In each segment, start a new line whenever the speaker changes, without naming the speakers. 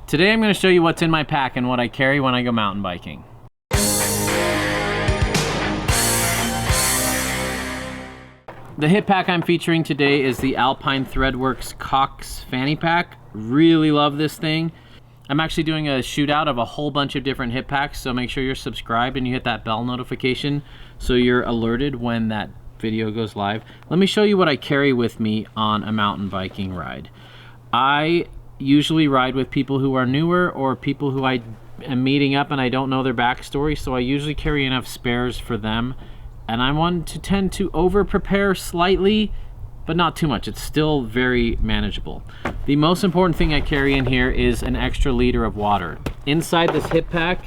Today I'm going to show you what's in my pack and what I carry when I go mountain biking. The hip pack I'm featuring today is the Alpine Threadworks Cox Fanny Pack. Really love this thing. I'm actually doing a shootout of a whole bunch of different hip packs, so make sure you're subscribed and you hit that bell notification so you're alerted when that video goes live. Let me show you what I carry with me on a mountain biking ride. I usually ride with people who are newer or people who I am meeting up and I don't know their backstory, so I usually carry enough spares for them. And I want to tend to over prepare slightly, but not too much. It's still very manageable. The most important thing I carry in here is an extra liter of water. Inside this hip pack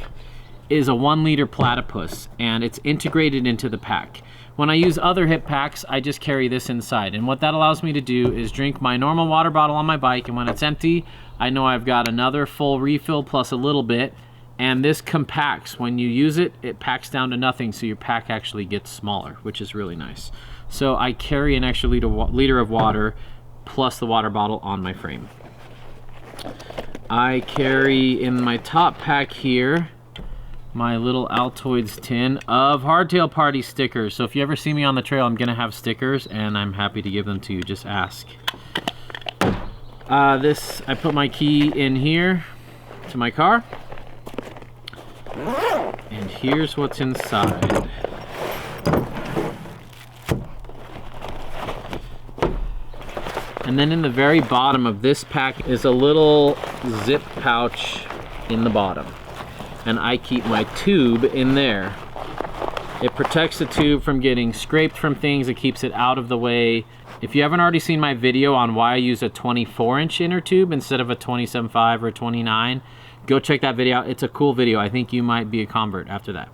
is a 1 liter platypus, and it's integrated into the pack. When I use other hip packs, I just carry this inside. And what that allows me to do is drink my normal water bottle on my bike, and when it's empty, I know I've got another full refill plus a little bit, and this compacts. When you use it, it packs down to nothing, so your pack actually gets smaller, which is really nice. So I carry an extra liter of water plus the water bottle on my frame. I carry in my top pack here my little Altoids tin of Hardtail Party stickers. So if you ever see me on the trail, I'm gonna have stickers and I'm happy to give them to you, just ask. I put my key in here to my car. And here's what's inside. And then in the very bottom of this pack is a little zip pouch in the bottom. And I keep my tube in there. It protects the tube from getting scraped from things. It keeps it out of the way. If you haven't already seen my video on why I use a 24-inch inner tube instead of a 27.5 or 29, go check that video out. It's a cool video. I think you might be a convert after that.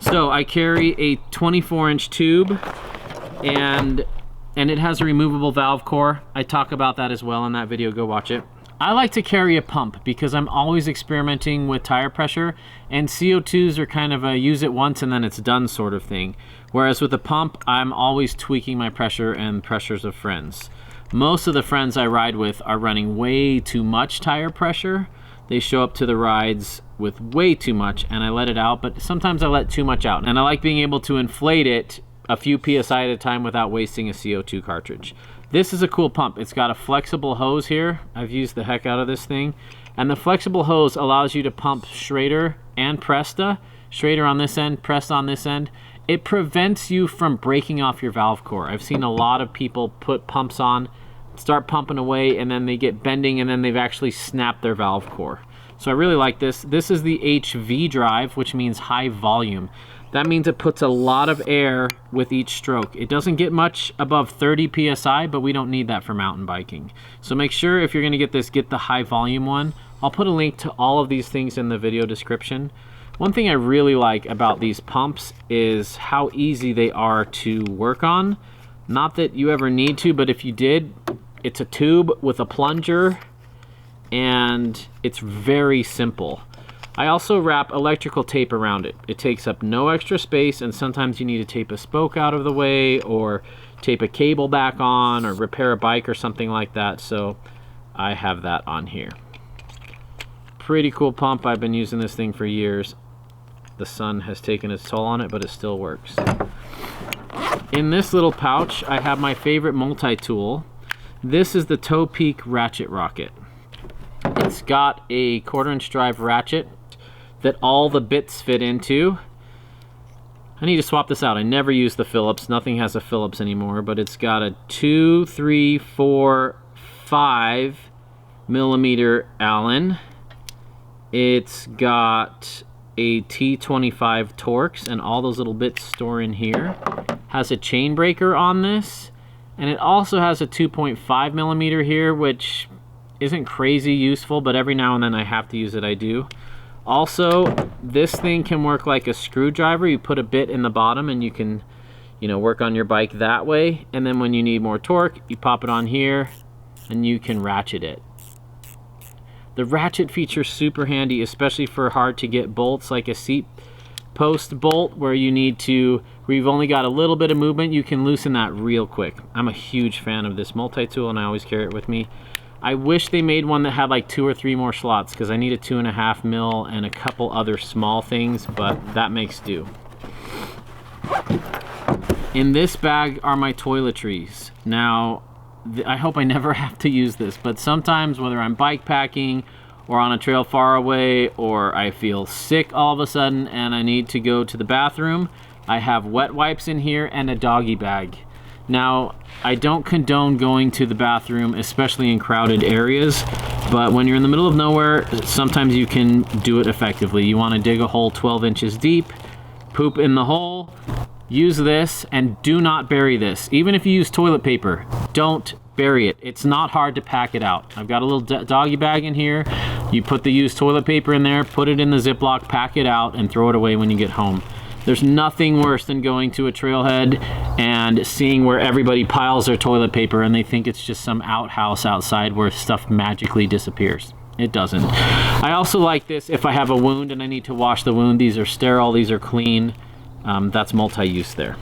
So I carry a 24-inch tube, and it has a removable valve core. I talk about that as well in that video. Go watch it. I like to carry a pump because I'm always experimenting with tire pressure, and CO2s are kind of a use it once and then it's done sort of thing. Whereas with a pump, I'm always tweaking my pressure and pressures of friends. Most of the friends I ride with are running way too much tire pressure. They show up to the rides with way too much and I let it out, but sometimes I let too much out. And I like being able to inflate it a few PSI at a time without wasting a CO2 cartridge. This is a cool pump. It's got a flexible hose here. I've used the heck out of this thing. And the flexible hose allows you to pump Schrader and Presta. Schrader on this end, Presta on this end. It prevents you from breaking off your valve core. I've seen a lot of people put pumps on, start pumping away, and then they get bending and then they've actually snapped their valve core. So I really like this. This is the HV drive, which means high volume. That means it puts a lot of air with each stroke. It doesn't get much above 30 PSI, but we don't need that for mountain biking. So make sure if you're gonna get this, get the high volume one. I'll put a link to all of these things in the video description. One thing I really like about these pumps is how easy they are to work on. Not that you ever need to, but if you did, it's a tube with a plunger and it's very simple. I also wrap electrical tape around it. It takes up no extra space, and sometimes you need to tape a spoke out of the way or tape a cable back on or repair a bike or something like that, so I have that on here. Pretty cool pump. I've been using this thing for years. The sun has taken its toll on it, but it still works. In this little pouch, I have my favorite multi-tool. This is the Toe Peak Ratchet Rocket. It's got a 1/4-inch drive ratchet that all the bits fit into. I need to swap this out. I never use the Phillips. Nothing has a Phillips anymore, but it's got a 2, 3, 4, 5 millimeter Allen. It's got a T25 Torx, and all those little bits store in here. Has a chain breaker on this, and it also has a 2.5 millimeter here, which isn't crazy useful, but every now and then I have to use it, I do. Also, this thing can work like a screwdriver. You put a bit in the bottom and you can, work on your bike that way. And then when you need more torque, you pop it on here and you can ratchet it. The ratchet feature is super handy, especially for hard to get bolts like a seat post bolt where you've only got a little bit of movement. You can loosen that real quick. I'm a huge fan of this multi-tool and I always carry it with me. I wish they made one that had like 2 or 3 more slots, because I need a 2.5 mil and a couple other small things, but that makes do. In this bag are my toiletries. Now, I hope I never have to use this, but sometimes, whether I'm bike packing or on a trail far away, or I feel sick all of a sudden and I need to go to the bathroom, I have wet wipes in here and a doggy bag. Now, I don't condone going to the bathroom, especially in crowded areas, but when you're in the middle of nowhere, sometimes you can do it effectively. You want to dig a hole 12 inches deep, poop in the hole, use this, and do not bury this. Even if you use toilet paper, don't bury it. It's not hard to pack it out. I've got a little doggy bag in here. You put the used toilet paper in there, put it in the Ziploc, pack it out, and throw it away when you get home. There's nothing worse than going to a trailhead and seeing where everybody piles their toilet paper and they think it's just some outhouse outside where stuff magically disappears. It doesn't. I also like this if I have a wound and I need to wash the wound. These are sterile, these are clean. That's multi-use there.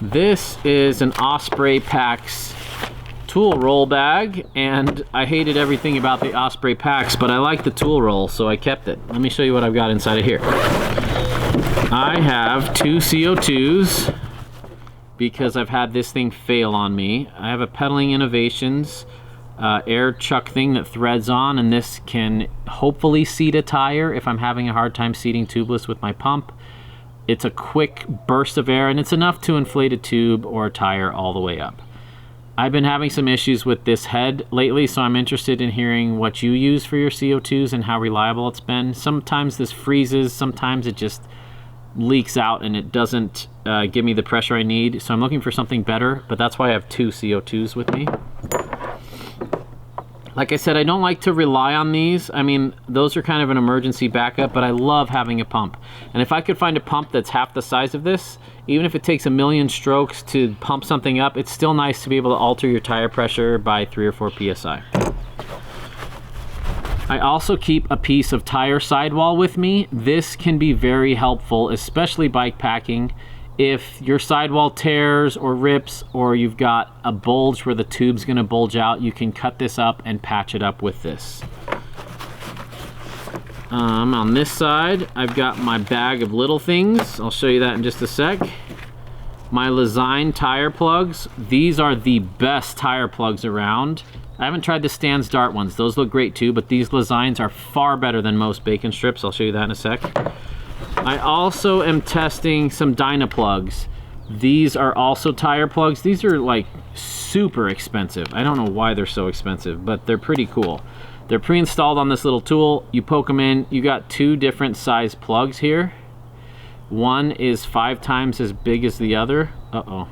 This is an Osprey Packs tool roll bag, and I hated everything about the Osprey Packs, but I like the tool roll, so I kept it. Let me show you what I've got inside of here. I have 2 CO2s because I've had this thing fail on me. I have a Pedaling Innovations air chuck thing that threads on, and this can hopefully seat a tire if I'm having a hard time seating tubeless with my pump. It's a quick burst of air, and it's enough to inflate a tube or a tire all the way up. I've been having some issues with this head lately, so I'm interested in hearing what you use for your CO2s and how reliable it's been. Sometimes this freezes, sometimes it just leaks out and it doesn't give me the pressure I need, so I'm looking for something better, but that's why I have 2 CO2s with me. Like I said, I don't like to rely on these. I mean, those are kind of an emergency backup, but I love having a pump. And if I could find a pump that's half the size of this, even if it takes a million strokes to pump something up, it's still nice to be able to alter your tire pressure by 3 or 4 PSI. I also keep a piece of tire sidewall with me. This can be very helpful, especially bike packing. If your sidewall tears or rips, or you've got a bulge where the tube's gonna bulge out, you can cut this up and patch it up with this. On this side, I've got my bag of little things. I'll show you that in just a sec. My Lezyne tire plugs. These are the best tire plugs around. I haven't tried the Stan's Dart ones. Those look great too, but these Lezynes are far better than most bacon strips. I'll show you that in a sec. I also am testing some Dynaplugs. These are also tire plugs. These are like super expensive. I don't know why they're so expensive, but they're pretty cool. They're pre-installed on this little tool. You poke them in. You got 2 different size plugs here. One is 5 times as big as the other. Uh-oh.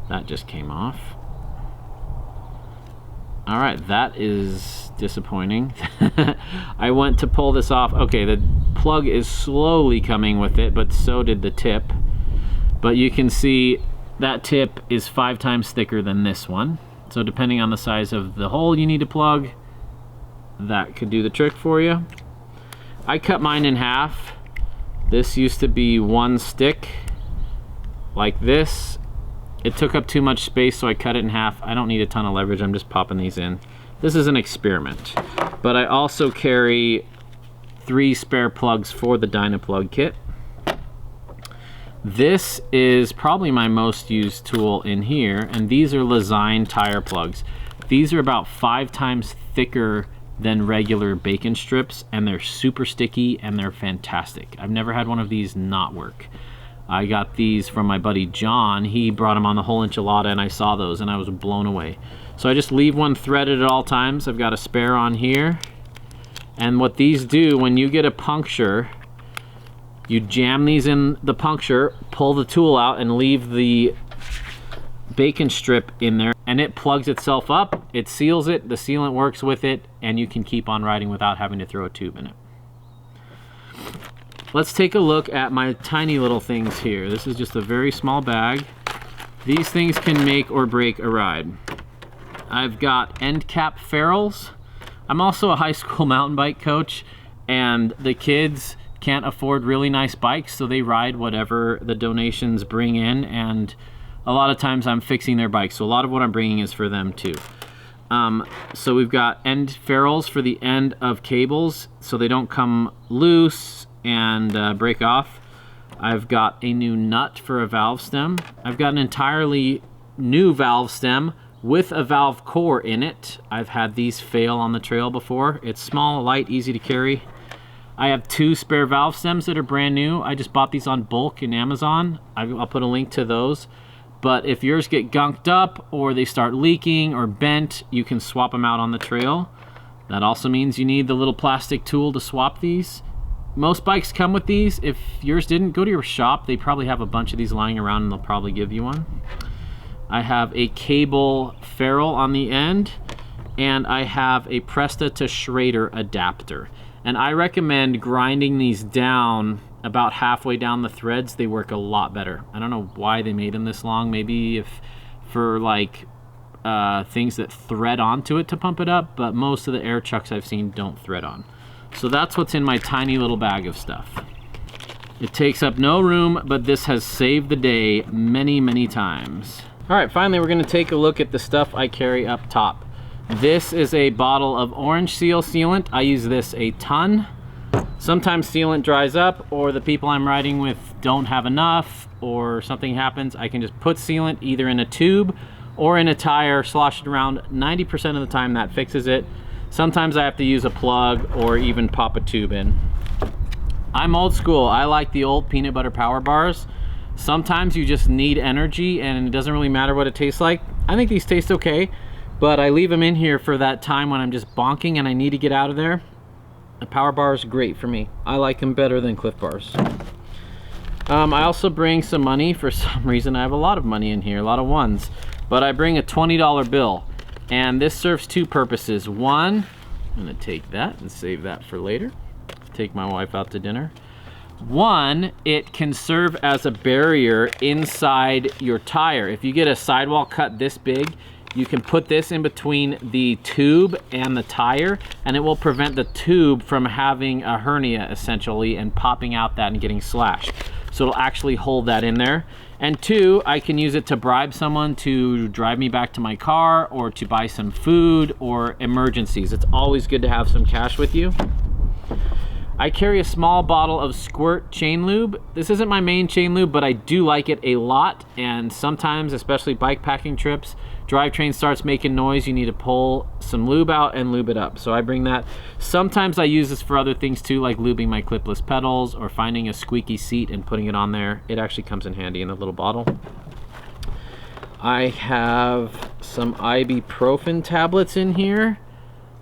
That just came off. All right, that is disappointing. I went to pull this off. Okay, the plug is slowly coming with it, but so did the tip. But you can see that tip is 5 times thicker than this one. So depending on the size of the hole you need to plug, that could do the trick for you. I cut mine in half. This used to be 1 stick like this. It took up too much space, so I cut it in half. I don't need a ton of leverage. I'm just popping these in. This is an experiment. But I also carry 3 spare plugs for the Dynaplug kit. This is probably my most used tool in here, and these are Lezyne tire plugs. These are about 5 times thicker than regular bacon strips, and they're super sticky and they're fantastic. I've never had one of these not work. I got these from my buddy John. He brought them on the whole enchilada, and I saw those and I was blown away. So I just leave one threaded at all times. I've got a spare on here. And what these do, when you get a puncture, you jam these in the puncture, pull the tool out, and leave the bacon strip in there, and it plugs itself up, it seals it, the sealant works with it, and you can keep on riding without having to throw a tube in it. Let's take a look at my tiny little things here. This is just a very small bag. These things can make or break a ride. I've got end cap ferrules. I'm also a high school mountain bike coach, and the kids can't afford really nice bikes, so they ride whatever the donations bring in, and a lot of times I'm fixing their bikes, so a lot of what I'm bringing is for them too. So we've got end ferrules for the end of cables so they don't come loose and break off. I've got a new nut for a valve stem. I've got an entirely new valve stem with a valve core in it. I've had these fail on the trail before. It's small, light, easy to carry. I have 2 spare valve stems that are brand new. I just bought these on bulk in Amazon. I'll put a link to those. But if yours get gunked up or they start leaking or bent, you can swap them out on the trail. That also means you need the little plastic tool to swap these. Most bikes come with these. If yours didn't, go to your shop. They probably have a bunch of these lying around and they'll probably give you one. I have a cable ferrule on the end, and I have a Presta to Schrader adapter. And I recommend grinding these down about halfway down the threads. They work a lot better. I don't know why they made them this long. Maybe if for like things that thread onto it to pump it up, but most of the air chucks I've seen don't thread on. So that's what's in my tiny little bag of stuff. It takes up no room, but this has saved the day many, many times. All right, finally, we're gonna take a look at the stuff I carry up top. This is a bottle of orange seal sealant. I use this a ton. Sometimes sealant dries up or the people I'm riding with don't have enough or something happens. I can just put sealant either in a tube or in a tire, slosh it around. 90% of the time that fixes it. Sometimes I have to use a plug or even pop a tube in. I'm old school. I like the old peanut butter power bars. Sometimes you just need energy and it doesn't really matter what it tastes like. I think these taste okay, but I leave them in here for that time when I'm just bonking and I need to get out of there. A power bar is great for me. I like them better than Cliff Bars. I also bring some money. For some reason, I have a lot of money in here, a lot of ones. But I bring a $20 bill. And this serves 2 purposes. One, I'm gonna take that and save that for later. Take my wife out to dinner. One, it can serve as a barrier inside your tire. If you get a sidewall cut this big, you can put this in between the tube and the tire, and it will prevent the tube from having a hernia, essentially, and popping out that and getting slashed. So it'll actually hold that in there. And 2, I can use it to bribe someone to drive me back to my car or to buy some food or emergencies. It's always good to have some cash with you. I carry a small bottle of Squirt chain lube. This isn't my main chain lube, but I do like it a lot. And sometimes, especially bike packing trips, drivetrain starts making noise, you need to pull some lube out and lube it up. So I bring that. Sometimes I use this for other things too, like lubing my clipless pedals or finding a squeaky seat and putting it on there. It actually comes in handy in a little bottle. I have some ibuprofen tablets in here.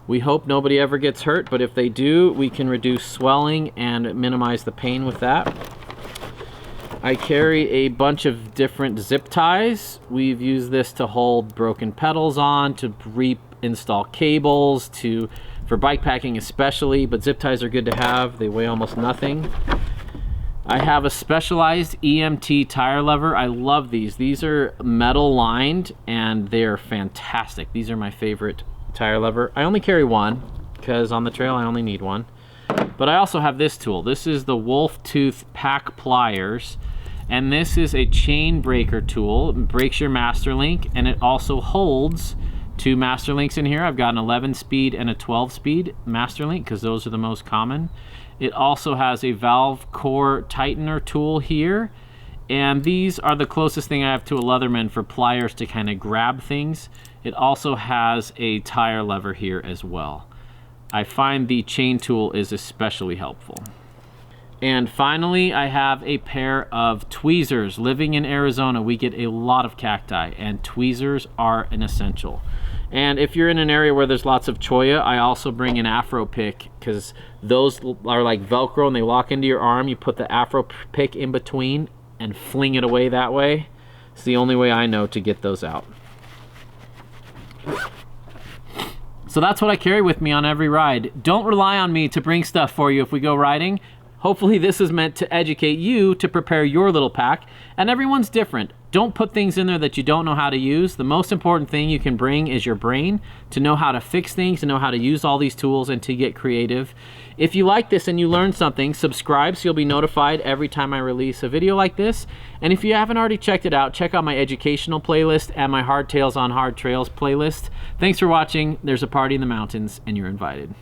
We hope nobody ever gets hurt, but if they do, we can reduce swelling and minimize the pain with that. I carry a bunch of different zip ties. We've used this to hold broken pedals on, to reinstall cables, for bike packing especially, but zip ties are good to have. They weigh almost nothing. I have a specialized EMT tire lever. I love these. These are metal lined and they're fantastic. These are my favorite tire lever. I only carry one because on the trail I only need one. But I also have this tool. This is the Wolf Tooth Pack Pliers, and this is a chain breaker tool. It breaks your master link, and it also holds 2 master links in here. I've got an 11 speed and a 12 speed master link because those are the most common. It also has a valve core tightener tool here, and these are the closest thing I have to a Leatherman for pliers to kind of grab things. It also has a tire lever here as well. I find the chain tool is especially helpful. And finally, I have a pair of tweezers. Living in Arizona, we get a lot of cacti, and tweezers are an essential. And if you're in an area where there's lots of cholla, I also bring an Afro pick, because those are like Velcro and they lock into your arm. You put the Afro pick in between and fling it away that way. It's the only way I know to get those out. So that's what I carry with me on every ride. Don't rely on me to bring stuff for you if we go riding. Hopefully this is meant to educate you to prepare your little pack, and everyone's different. Don't put things in there that you don't know how to use. The most important thing you can bring is your brain to know how to fix things, to know how to use all these tools, and to get creative. If you like this and you learned something, subscribe so you'll be notified every time I release a video like this. And if you haven't already checked it out, check out my educational playlist and my Hardtails on Hard Trails playlist. Thanks for watching. There's a party in the mountains and you're invited.